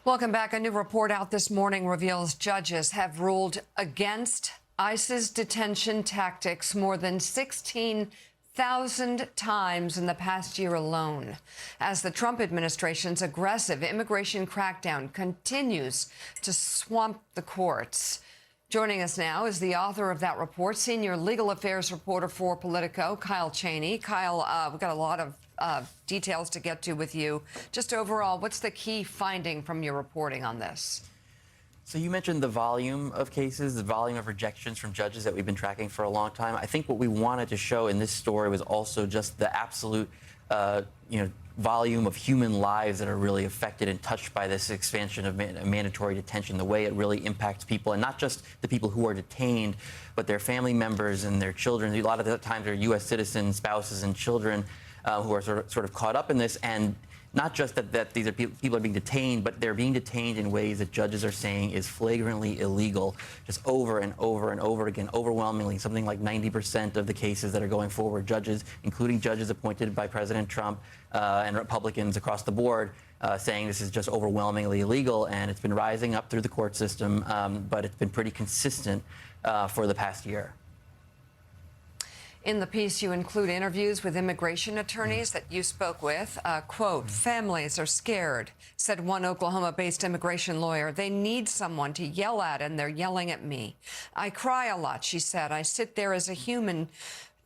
Welcome back. A new report out this morning reveals judges have ruled against ICE's detention tactics more than 16,000 times in the past year alone, as the Trump administration's aggressive immigration crackdown continues to swamp the courts. Joining us now is the author of that report, senior legal affairs reporter for Politico, Kyle Cheney. Kyle, we've got a lot of details to get to with you. Just overall, what's the key finding from your reporting on this? So you mentioned the volume of cases, the volume of rejections from judges that we've been tracking for a long time. I think what we wanted to show in this story was also just the absolute, volume of human lives that are really affected and touched by this expansion of mandatory detention, the way it really impacts people, and not just the people who are detained, but their family members and their children. A lot of the times they're U.S. citizens, spouses, and children who are sort of caught up in this. And not just that these are people are being detained, but they're being detained in ways that judges are saying is flagrantly illegal, just over and over and over again, overwhelmingly. Something like 90% of the cases that are going forward, judges, including judges appointed by President Trump and Republicans across the board, saying this is just overwhelmingly illegal, and it's been rising up through the court system, but it's been pretty consistent for the past year. In the piece, you include interviews with immigration attorneys that you spoke with. Quote, families are scared, said one Oklahoma-based immigration lawyer. They need someone to yell at, and they're yelling at me. I cry a lot, she said. I sit there as a human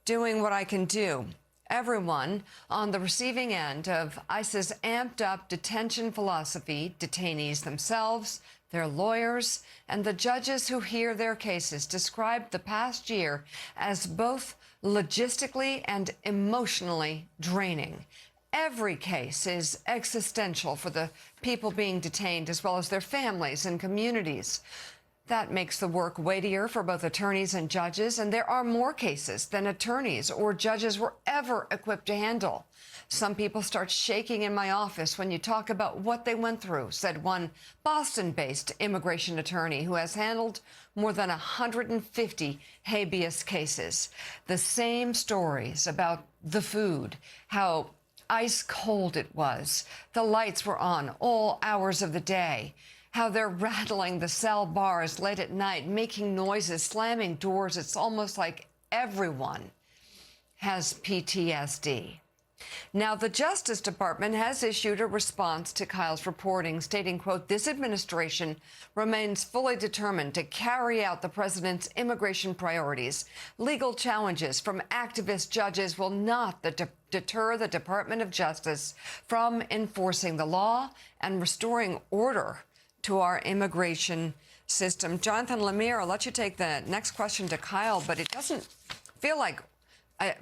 doing what I can do. Everyone on the receiving end of ICE's amped-up detention philosophy, detainees themselves, their lawyers, and the judges who hear their cases, described the past year as both logistically and emotionally draining. Every case is existential for the people being detained, as well as their families and communities. That makes the work weightier for both attorneys and judges, and there are more cases than attorneys or judges were ever equipped to handle. Some people start shaking in my office when you talk about what they went through, said one Boston-based immigration attorney who has handled more than 150 habeas cases. The same stories about the food, how ice cold it was, the lights were on all hours of the day, how they're rattling the cell bars late at night, making noises, slamming doors. It's almost like everyone has PTSD. Now, the Justice Department has issued a response to Kyle's reporting, stating, quote, this administration remains fully determined to carry out the president's immigration priorities. Legal challenges from activist judges will not deter the Department of Justice from enforcing the law and restoring order to our immigration system. Jonathan Lemire, I'll let you take the next question to Kyle, but it doesn't feel like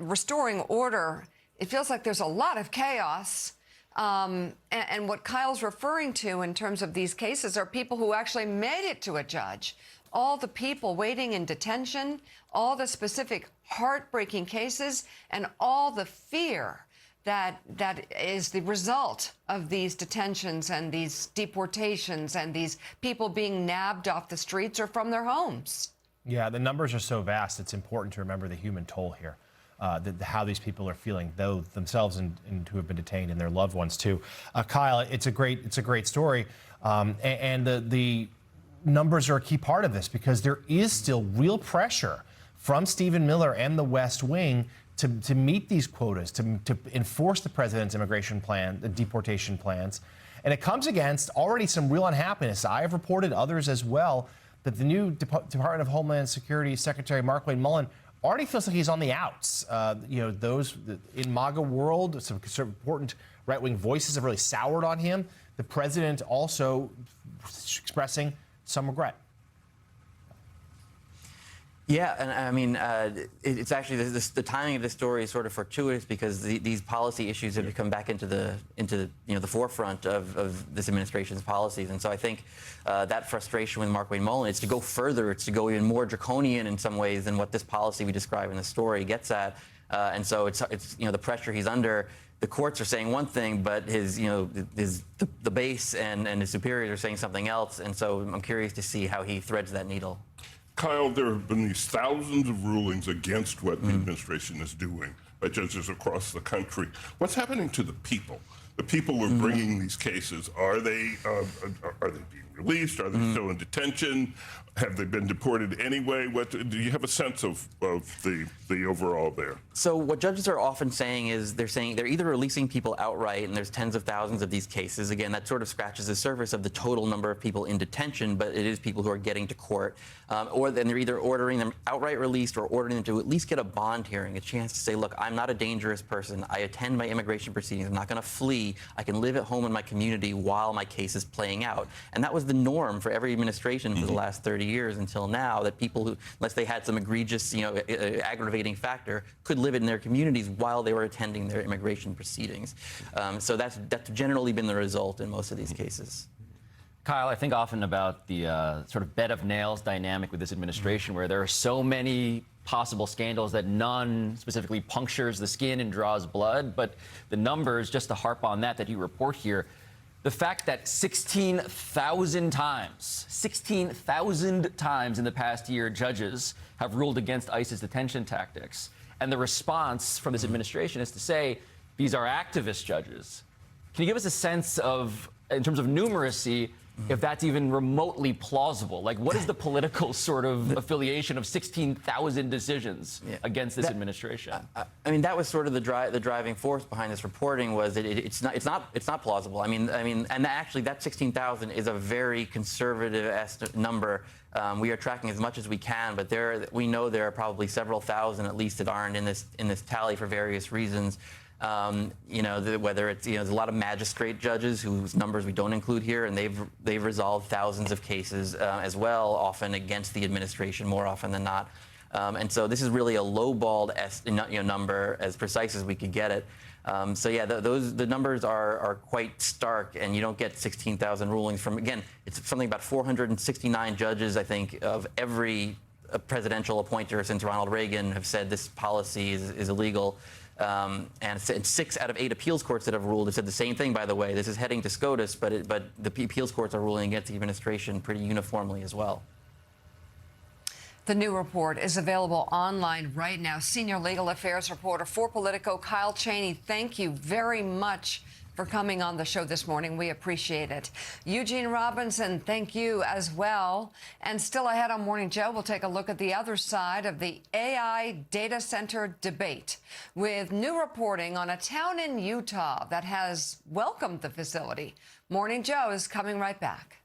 restoring order. It feels like there's a lot of chaos. And what Kyle's referring to in terms of these cases are people who actually made it to a judge. All the people waiting in detention, all the specific heartbreaking cases, and all the fear that is the result of these detentions and these deportations and these people being nabbed off the streets or from their homes. Yeah, the numbers are so vast, it's important to remember the human toll here. How these people are feeling, though themselves and who have been detained, and their loved ones too. Kyle, it's a great story, and the numbers are a key part of this, because there is still real pressure from Stephen Miller and the West Wing to meet these quotas, to enforce the president's immigration plan, the deportation plans, and it comes against already some real unhappiness. I have reported, others as well, that the new Department of Homeland Security Secretary Mark Wayne Mullen already feels like he's on the outs. Those in MAGA world, some important right-wing voices have really soured on him. The president also expressing some regret. Yeah, and I mean, it's actually the timing of this story is sort of fortuitous, because these policy issues have come back into the forefront of this administration's policies, and so I think that frustration with Mark Wayne Mullen is to go further. It's to go even more draconian in some ways than what this policy we describe in the story gets at, and so it's the pressure he's under. The courts are saying one thing, but the base and his superiors are saying something else, and so I'm curious to see how he threads that needle. Kyle, there have been these thousands of rulings against what the administration is doing by judges across the country. What's happening to the people? the people who are bringing these cases, are they being released? Are they still in detention? Have they been deported anyway? What do you have a sense of the overall there? So what judges are often saying is they're either releasing people outright, and there's tens of thousands of these cases. Again, that sort of scratches the surface of the total number of people in detention, but it is people who are getting to court, or then they're either ordering them outright released or ordering them to at least get a bond hearing, a chance to say, look, I'm not a dangerous person. I attend my immigration proceedings. I'm not going to flee. I can live at home in my community while my case is playing out. And that was the norm for every administration for the last 30 years until now, that people who, unless they had some egregious, aggravating factor, could live in their communities while they were attending their immigration proceedings. So that's generally been the result in most of these cases. Kyle, I think often about the sort of bed of nails dynamic with this administration, where there are so many possible scandals that none specifically punctures the skin and draws blood. But the numbers, just to harp on that you report here, the fact that 16,000 times in the past year, judges have ruled against ICE's detention tactics. And the response from this administration is to say, these are activist judges. Can you give us a sense of, in terms of numeracy, if that's even remotely plausible? Like, what is the political sort of affiliation of 16,000 decisions against this administration? I mean, that was sort of the driving force behind this reporting, was that it's not plausible. I mean, and actually that 16,000 is a very conservative number. We are tracking as much as we can, but we know there are probably several thousand at least that aren't in this tally for various reasons. Whether it's, there's a lot of magistrate judges whose numbers we don't include here, and they've resolved thousands of cases as well, often against the administration, more often than not. And so this is really a lowballed number, as precise as we could get it. So yeah, the numbers are quite stark, and you don't get 16,000 rulings from, again, it's something about 469 judges, I think, of every presidential appointer since Ronald Reagan have said this policy is illegal. And 6 out of 8 appeals courts that have ruled have said the same thing, by the way. This is heading to SCOTUS, but the appeals courts are ruling against the administration pretty uniformly as well. The new report is available online right now. Senior legal affairs reporter for Politico, Kyle Cheney, thank you very much for coming on the show this morning. We appreciate it. Eugene Robinson, thank you as well. And still ahead on Morning Joe, we'll take a look at the other side of the AI data center debate with new reporting on a town in Utah that has welcomed the facility. Morning Joe is coming right back.